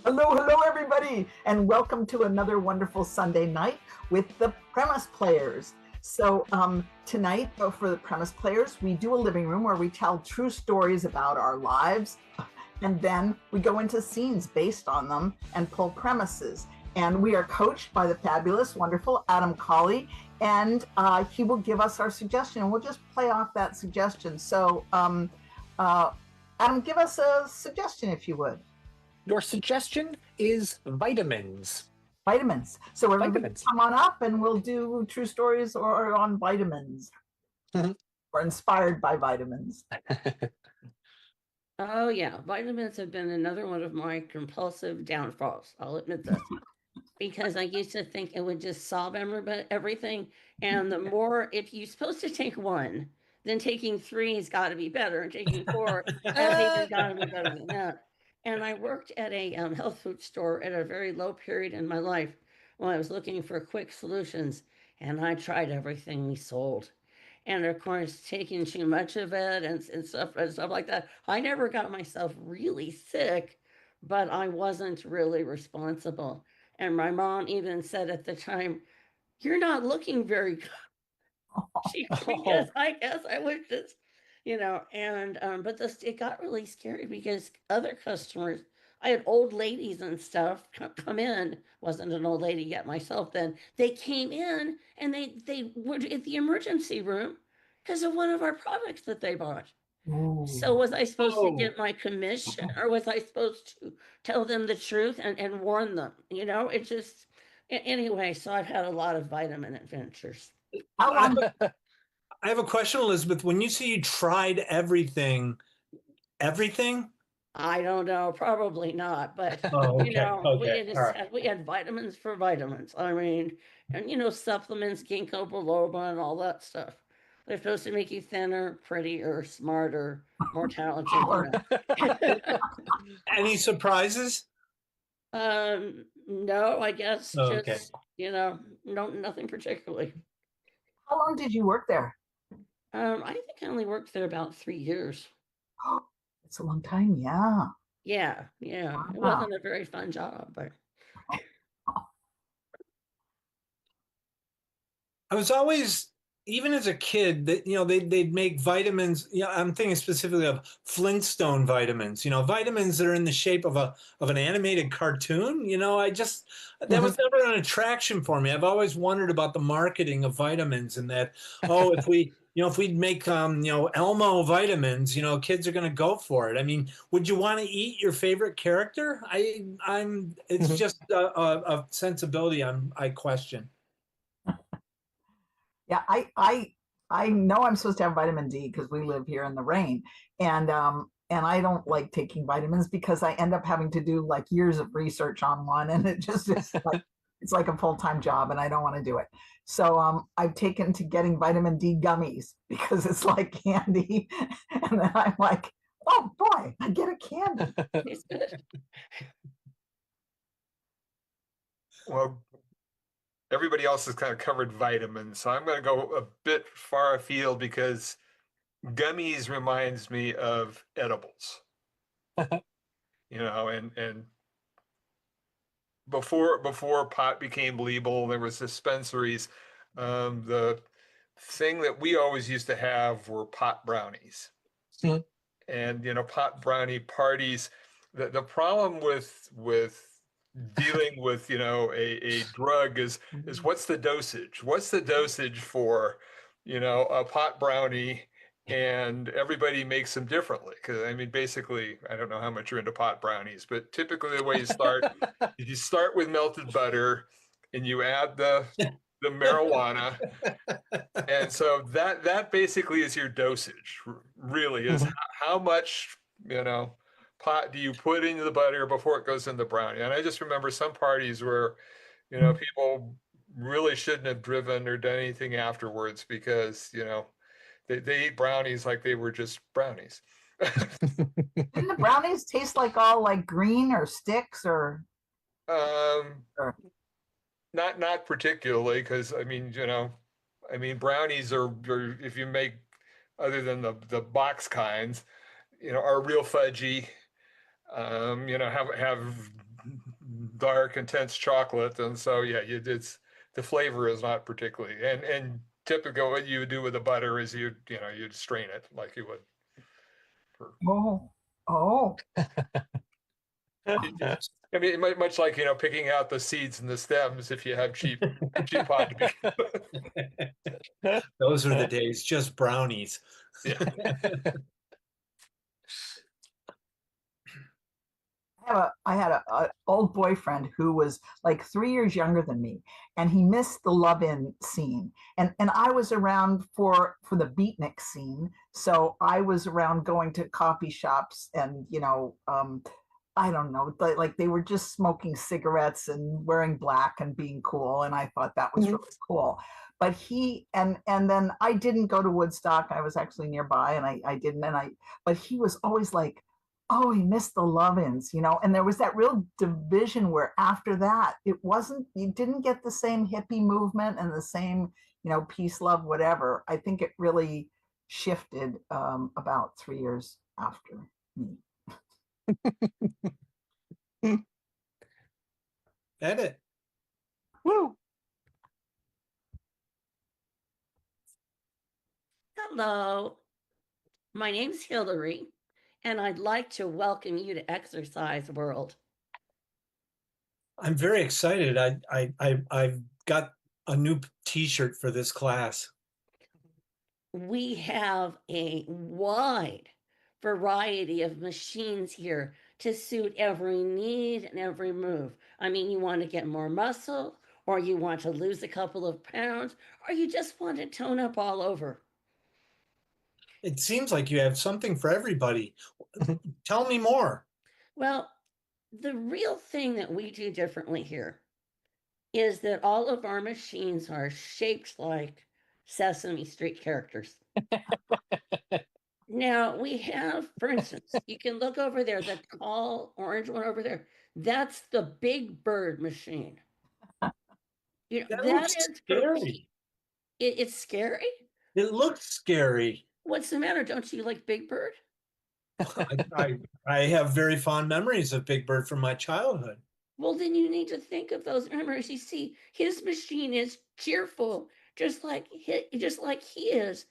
Hello, hello, everybody, and welcome to another wonderful Sunday night with the Premise Players. Tonight, for the Premise Players, we do a living room where we tell true stories about our lives, and then we go into scenes based on them and pull premises. And we are coached by the fabulous, wonderful Adam Colley, and he will give us our suggestion, and we'll just play off that suggestion. Adam, give us a suggestion if you would. Your suggestion is vitamins. Vitamins. So everybody Vitamins. come on up and we'll do true stories or on vitamins or inspired by vitamins. Oh yeah, vitamins have been another one of my compulsive downfalls. I'll admit this. Because I used to think it would just solve everything. And the more, if you're supposed to take one, then taking three has got to be better. And taking four has even got to be better than that. And I worked at a health food store at a very low period in my life when I was looking for quick solutions. And I tried everything we sold. And of course, taking too much of it and stuff like that. I never got myself really sick, but I wasn't really responsible. And my mom even said at the time, "You're not looking very good." Because I guess I was just, but it got really scary because other customers, I had old ladies and stuff come in. Wasn't an old lady yet myself then. They came in and they were at the emergency room because of one of our products that they bought. So was I supposed to get my commission, or was I supposed to tell them the truth and warn them? It just anyway. So I've had a lot of vitamin adventures. How long? I have a question, Elizabeth. When you say you tried everything? I don't know, probably not, but we had vitamins for vitamins. I mean, and supplements, ginkgo biloba, and all that stuff. They're supposed to make you thinner, prettier, smarter, more talented. Any surprises? No, I guess Okay. just no, nothing particularly. How long did you work there? I think I only worked there about 3 years. It's a long time, yeah. Yeah. It wasn't a very fun job, but I was always, even as a kid, that they'd make vitamins. I'm thinking specifically of Flintstone vitamins. Vitamins that are in the shape of an animated cartoon. That was never an attraction for me. I've always wondered about the marketing of vitamins and that. Oh, if we'd make Elmo vitamins, kids are going to go for it. I mean, would you want to eat your favorite character? It's just a sensibility I question. Yeah, I know I'm supposed to have vitamin D because we live here in the rain, and I don't like taking vitamins because I end up having to do like years of research on one, and it just is like it's like a full-time job, and I don't want to do it. So I've taken to getting vitamin D gummies because it's like candy, and then I'm like, oh boy, I get a candy. it's good. Well, everybody else has kind of covered vitamins, so I'm going to go a bit far afield because gummies reminds me of edibles. And before pot became legal, there was dispensaries. The thing that we always used to have were pot brownies. And pot brownie parties. The problem with dealing with a drug is what's the dosage? What's the dosage for a pot brownie? And everybody makes them differently because I mean, basically, I don't know how much you're into pot brownies, but typically the way you start is you start with melted butter and you add the marijuana, and so that basically is your dosage. Really, is how much pot do you put into the butter before it goes in the brownie? And I just remember some parties where people really shouldn't have driven or done anything afterwards because they ate brownies like they were just brownies. Didn't the brownies taste like all like green or sticks or? Not particularly, because I mean, brownies are if you make other than the box kinds, are real fudgy. Have dark, intense chocolate, and so yeah, it's the flavor is not particularly. And typically, what you would do with the butter is you'd strain it like you would. Oh, oh. I mean, much like picking out the seeds and the stems if you have cheap pot to be. Those are the days, just brownies. Yeah. I had a old boyfriend who was like 3 years younger than me, and he missed the love-in scene. And I was around for the beatnik scene, so I was around going to coffee shops and I don't know, like they were just smoking cigarettes and wearing black and being cool, and I thought that was really cool. But he and then I didn't go to Woodstock. I was actually nearby, and I didn't. But he was always like, oh, he missed the love-ins, and there was that real division where after that you didn't get the same hippie movement and the same, peace, love, whatever. I think it really shifted about 3 years after me. Edit. Woo. Hello, my name's Hillary, and I'd like to welcome you to Exercise World. I'm very excited. I've got a new T-shirt for this class. We have a wide variety of machines here to suit every need and every move. I mean, you want to get more muscle, or you want to lose a couple of pounds, or you just want to tone up all over. It seems like you have something for everybody. Tell me more. Well, the real thing that we do differently here is that all of our machines are shaped like Sesame Street characters. Now we have, for instance, you can look over there, that tall orange one over there. That's the Big Bird machine. That that looks is scary. It's scary. It looks scary. What's the matter? Don't you like Big Bird? I have very fond memories of Big Bird from my childhood. Well, then you need to think of those memories. You see, his machine is cheerful, just like he is,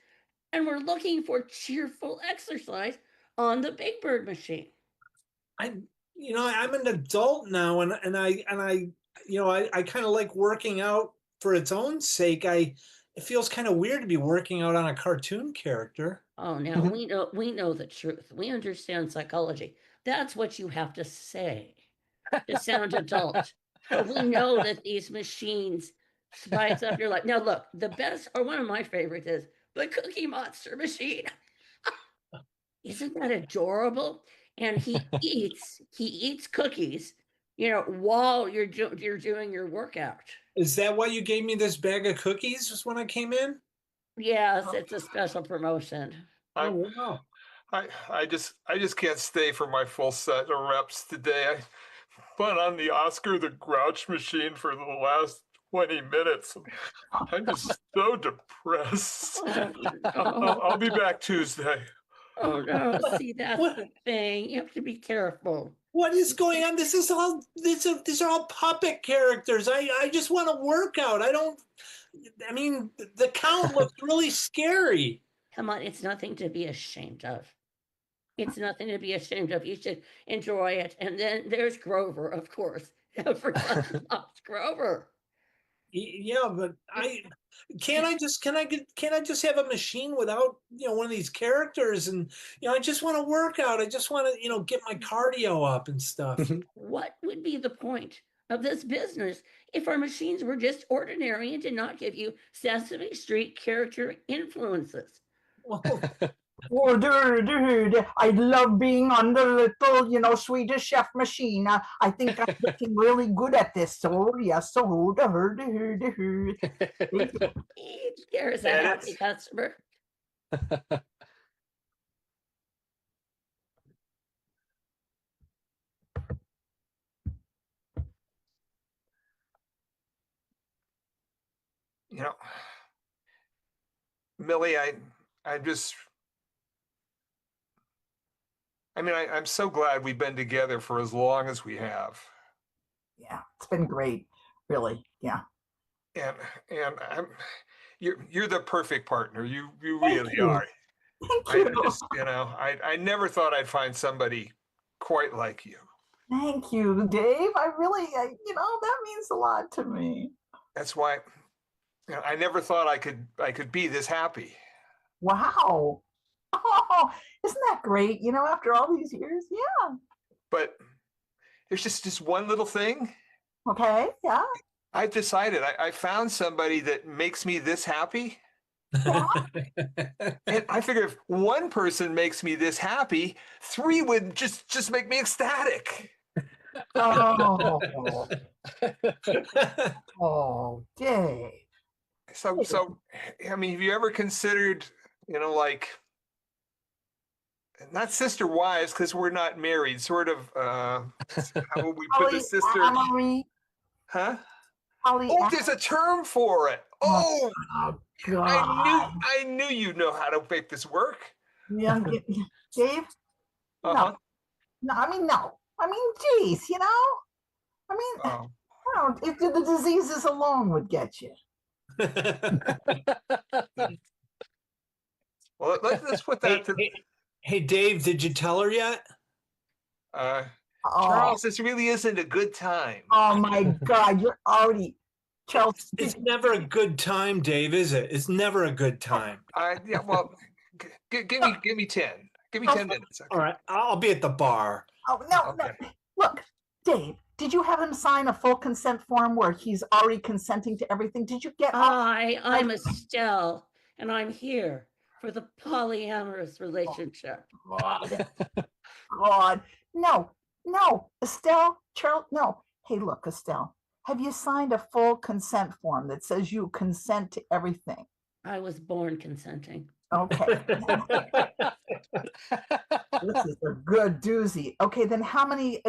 and we're looking for cheerful exercise on the Big Bird machine. I'm an adult now, and I kind of like working out for its own sake. It feels kind of weird to be working out on a cartoon character. Oh, now we know the truth. We understand psychology. That's what you have to say to sound adult. But we know that these machines spice up your life. Now, look, the best, or one of my favorites, is the Cookie Monster machine. Isn't that adorable? And he eats cookies, while you're doing your workout. Is that why you gave me this bag of cookies just when I came in? Yes, it's a special promotion. Oh, wow. I just can't stay for my full set of reps today. I went on the Oscar the Grouch machine for the last 20 minutes. I'm just so depressed. I'll be back Tuesday. Oh no, see, that's the thing. You have to be careful. What is going on? These are all puppet characters. I just want to work out. The count looks really scary. Come on, it's nothing to be ashamed of. It's nothing to be ashamed of. You should enjoy it. And then there's Grover, of course. Everybody loves Grover. Yeah, but can't I just have a machine without one of these characters? And I just want to work out. I just want to get my cardio up and stuff. What would be the point of this business if our machines were just ordinary and did not give you Sesame Street character influences? Oh, dude, I love being on the little, Swedish chef machine. I think I'm getting really good at this. So, yes, so, There's a happy customer. Millie, I'm so glad we've been together for as long as we have. Yeah, it's been great, really. Yeah. And you're the perfect partner. You Thank really you. are. Thank I you. just, I never thought I'd find somebody quite like you. Thank you, Dave. That means a lot to me. That's why I never thought I could be this happy. Wow. Oh, isn't that great? After all these years? Yeah. But there's just one little thing. Okay. Yeah. I've decided I found somebody that makes me this happy. And I figure if one person makes me this happy, three would just make me ecstatic. Oh, oh, Dave. So I mean, have you ever considered, like not sister wives because we're not married, sort of how would we put the sister? Polyamory. Huh? Polyamory. There's a term for it. Oh, God. I knew you'd know how to make this work. Yeah, Dave? Uh-huh. No, no. Geez, Oh. if the diseases alone would get you. Well, let's put that Hey, Dave, did you tell her yet? Charles, this really isn't a good time. Oh my God, you're already Charles. It's never a good time, Dave, is it? It's never a good time. Yeah, well, give me 10. Give me 10 minutes. Okay. All right, I'll be at the bar. Oh no, Okay. no. Look, Dave, did you have him sign a full consent form where he's already consenting to everything? Did you get I'm Estelle, and I'm here for the polyamorous relationship. God. No, Estelle, Charles, no. Hey, look, Estelle, have you signed a full consent form that says you consent to everything? I was born consenting. Okay. This is a good doozy. Okay, then how many,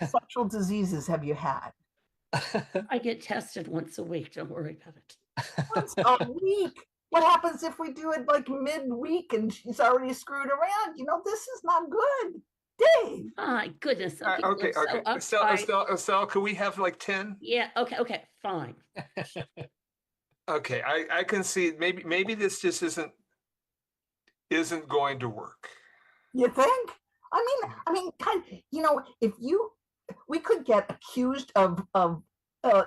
sexual diseases have you had? I get tested once a week. Don't worry about it. Once a week? What happens if we do it like midweek and she's already screwed around? This is not good. Dave. My goodness. Okay. Estelle, could we have like 10? Yeah, okay, fine. Okay, I can see maybe this just isn't going to work. You think? If we could get accused of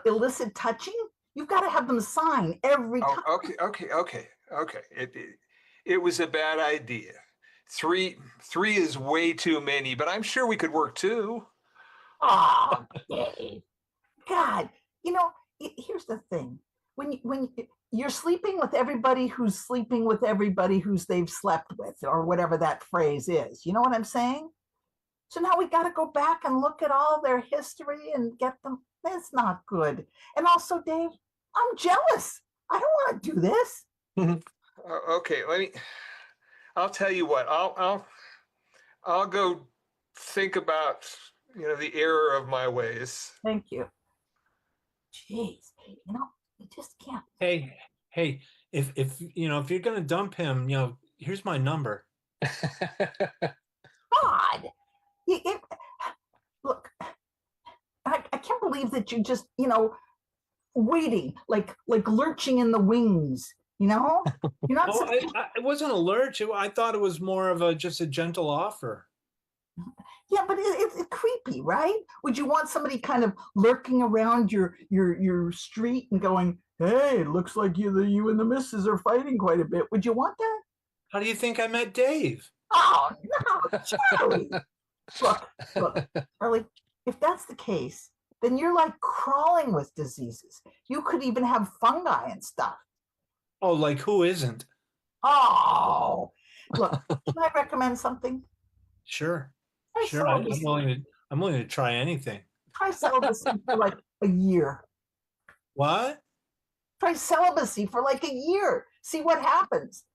illicit touching, you've got to have them sign every time. Okay. It was a bad idea. Three is way too many, but I'm sure we could work 2. Oh, Dave. God, here's the thing. When you're sleeping with everybody who's sleeping with everybody who's they've slept with, or whatever that phrase is, you know what I'm saying? So now we got to go back and look at all their history and get them. That's not good. And also, Dave, I'm jealous. I don't want to do this. Okay, I'll tell you what. I'll go think about the error of my ways. Thank you. Jeez, you just can't. Hey, if you're gonna dump him, here's my number. God, look, I can't believe that you just waiting like lurching in the wings. You're not. It wasn't a lurch. I thought it was more of just a gentle offer. Yeah, but it's creepy, right? Would you want somebody kind of lurking around your street and going, "Hey, it looks like you and the missus are fighting quite a bit." Would you want that? How do you think I met Dave? Oh no, Charlie! Look, Charlie. If that's the case, then you're like crawling with diseases. You could even have fungi and stuff. Oh, like who isn't? Oh, look. Can I recommend something? Sure. I'm willing to try anything. Try celibacy for like a year. What? Try celibacy for like a year. See what happens.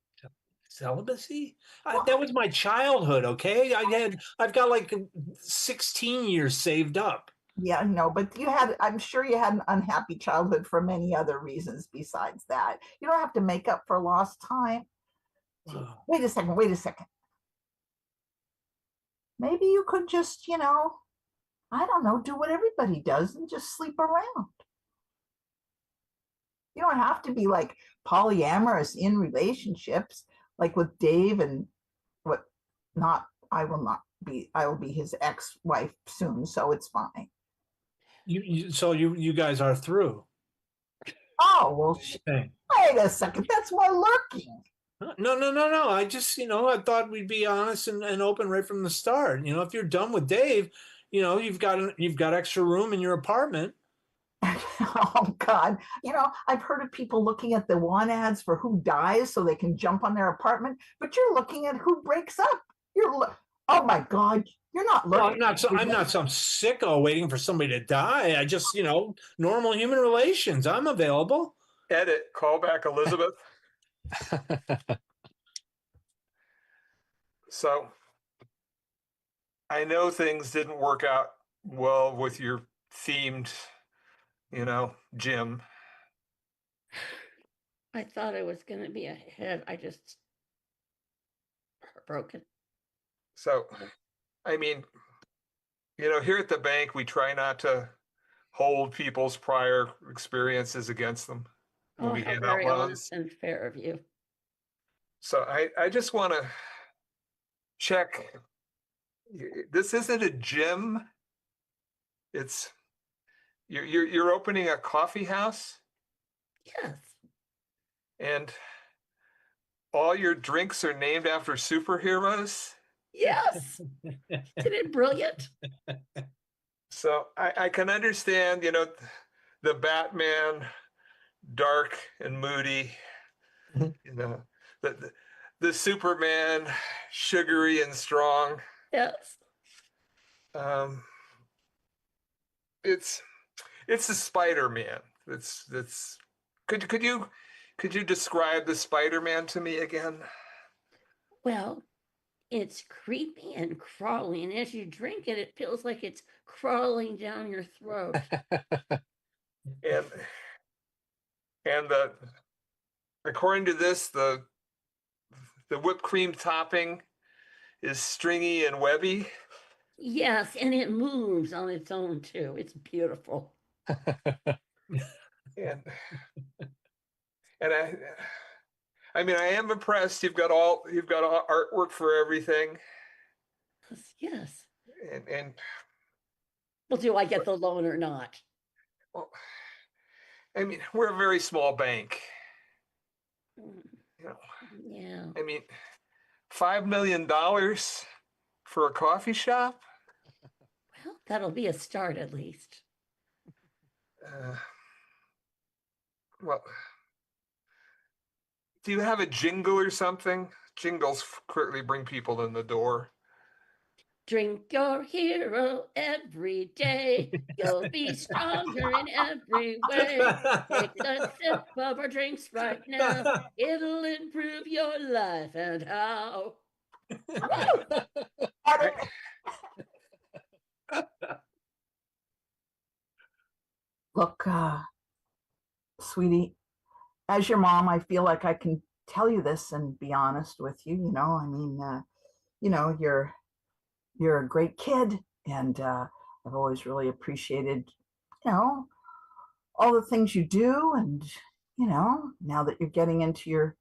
Celibacy? That was my childhood. Okay, I've got like 16 years saved up. Yeah, no, but I'm sure you had an unhappy childhood for many other reasons besides that. You don't have to make up for lost time. Oh. Wait a second. Maybe you could just, I don't know, do what everybody does and just sleep around. You don't have to be like polyamorous in relationships, like with Dave and what not, I will be his ex-wife soon, so it's fine. So you guys are through. Oh, well, Okay. wait a second. That's more lurking. No. I just, I thought we'd be honest and open right from the start. If you're done with Dave, you've got extra room in your apartment. Oh God. I've heard of people looking at the want ads for who dies so they can jump on their apartment, but you're looking at who breaks up. Oh my God. You're not Well, looking. I'm not some sicko waiting for somebody to die. I just, normal human relations. I'm available. Edit, call back Elizabeth. So I know things didn't work out well with your themed, gym. I thought I was going to be ahead. I just broken. So, I mean, here at the bank, we try not to hold people's prior experiences against them when we How hand out very loans. honest and fair of you. So I just want to check. This isn't a gym. It's you're opening a coffee house, Yes. and all your drinks are named after superheroes. Yes. Isn't it brilliant? So I can understand, the Batman, dark and moody, the Superman, sugary and strong. Yes. It's the Spider-Man. Could you describe the Spider-Man to me again? Well, it's creepy and crawling, and as you drink it, it feels like it's crawling down your throat. and according to this, the whipped cream topping is stringy and webby. Yes, and it moves on its own too. It's beautiful. and I mean, I am impressed. You've got all artwork for everything. Yes. And well, do I get the loan or not? Well, I mean, we're a very small bank. Yeah. I mean, $5 million for a coffee shop? Well, that'll be a start at least. Well, do you have a jingle or something? Jingles quickly bring people in the door. Drink your hero every day. You'll be stronger in every way. Take a sip of our drinks right now. It'll improve your life and how. Look, sweetie, as your mom, I feel like I can tell you this and be honest with you. I mean, you're a great kid, and I've always really appreciated, all the things you do, and now that you're getting into your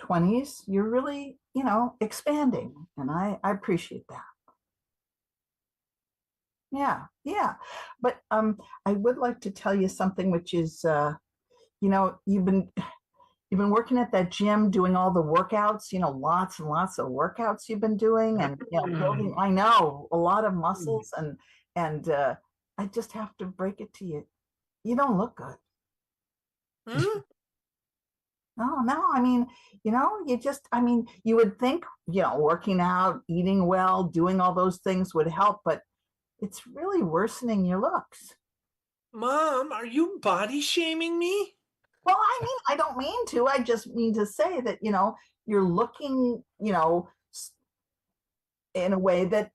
20s, you're really, expanding, and I appreciate that. Yeah. But I would like to tell you something, which is, you've been working at that gym doing all the workouts, lots and lots of workouts you've been doing, and building, I know, a lot of muscles, and I just have to break it to you. You don't look good. Huh? No, I mean, you would think, working out, eating well, doing all those things would help, but it's really worsening your looks. Mom, are you body shaming me? Well, I mean, I don't mean to. I just mean to say that, you're looking, in a way that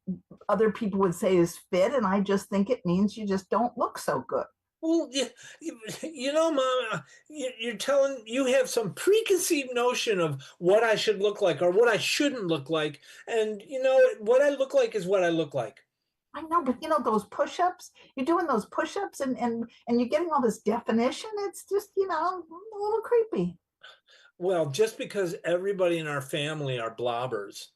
other people would say is fit. And I just think it means you just don't look so good. Well, Mom, you have some preconceived notion of what I should look like or what I shouldn't look like. And, what I look like is what I look like. I know, but you know those push-ups. You're doing those push-ups, and you're getting all this definition. It's just a little creepy. Well, just because everybody in our family are blobbers.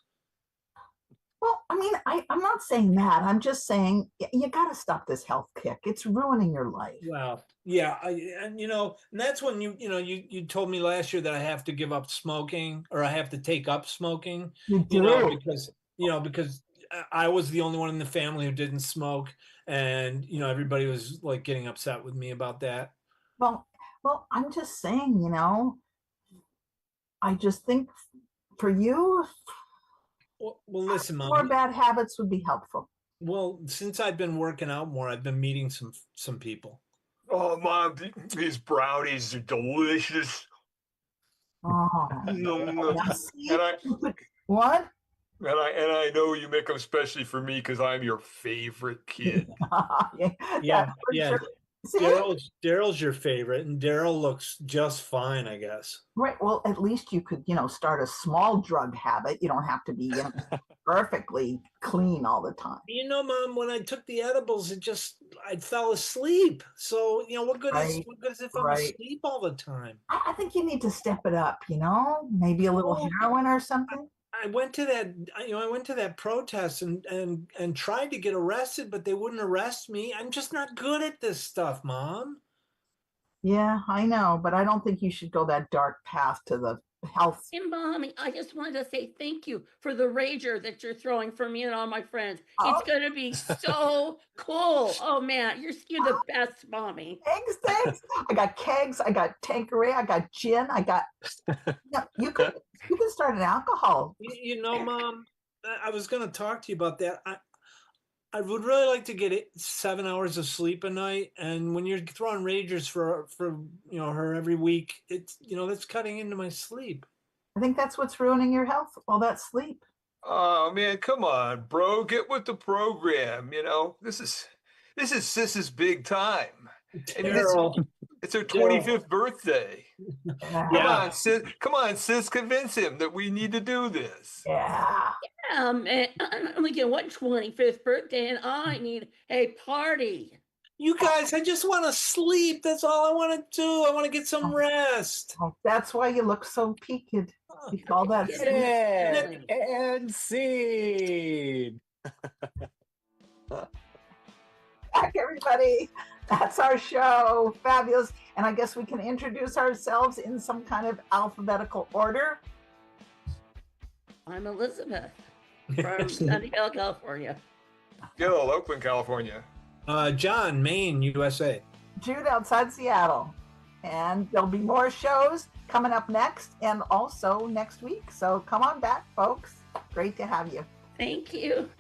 Well, I mean, I'm not saying that. I'm just saying you got to stop this health kick. It's ruining your life. Well, yeah, and that's when you told me last year that I have to give up smoking, or I have to take up smoking. You do. Because I was the only one in the family who didn't smoke, and everybody was like getting upset with me about that. Well, I'm just saying, I just think for you, Well, listen, more Mom. bad habits would be helpful. Well, since I've been working out more, I've been meeting some people. Oh, Mom, these brownies are delicious. Oh, Mm, yeah, see? And I What? and I know you make them especially for me because I'm your favorite kid. Yeah, for yeah. sure. See? Daryl's your favorite, and Daryl looks just fine, I guess. Right. Well, at least you could, start a small drug habit. You don't have to be perfectly clean all the time. Mom, when I took the edibles, I fell asleep. So, what good Right. is if I'm Right. asleep all the time? I think you need to step it up, maybe a little Well, heroin or something. I went to that protest and tried to get arrested, but they wouldn't arrest me. I'm just not good at this stuff, Mom. Yeah, I know, but I don't think you should go that dark path to the health. And Mommy, I just wanted to say thank you for the rager that you're throwing for me and all my friends. Oh. It's going to be so cool. Oh man, you're the best, Mommy. Thanks. I got kegs, I got Tanqueray, I got gin, I got. You can start an alcohol. Mom, I was going to talk to you about that. I would really like to get 7 hours of sleep a night, and when you're throwing ragers for her every week, it's that's cutting into my sleep. I think that's what's ruining your health. All that sleep. Oh man, come on, bro, get with the program. This is Sis's big time, and it's her 25th birthday. Yeah. Come on, sis, convince him that we need to do this. Yeah. Man, I'm only getting 25th birthday, and I need a party. You guys, I just want to sleep. That's all I want to do. I want to get some rest. Oh, that's why you look so peaked. You call that Yeah, and scene. Back, everybody. That's our show. Fabulous. And I guess we can introduce ourselves in some kind of alphabetical order. I'm Elizabeth from San Diego, California. Gil, Oakland, California. John, Maine, USA. Jude, outside Seattle. And there'll be more shows coming up next and also next week. So come on back, folks. Great to have you. Thank you.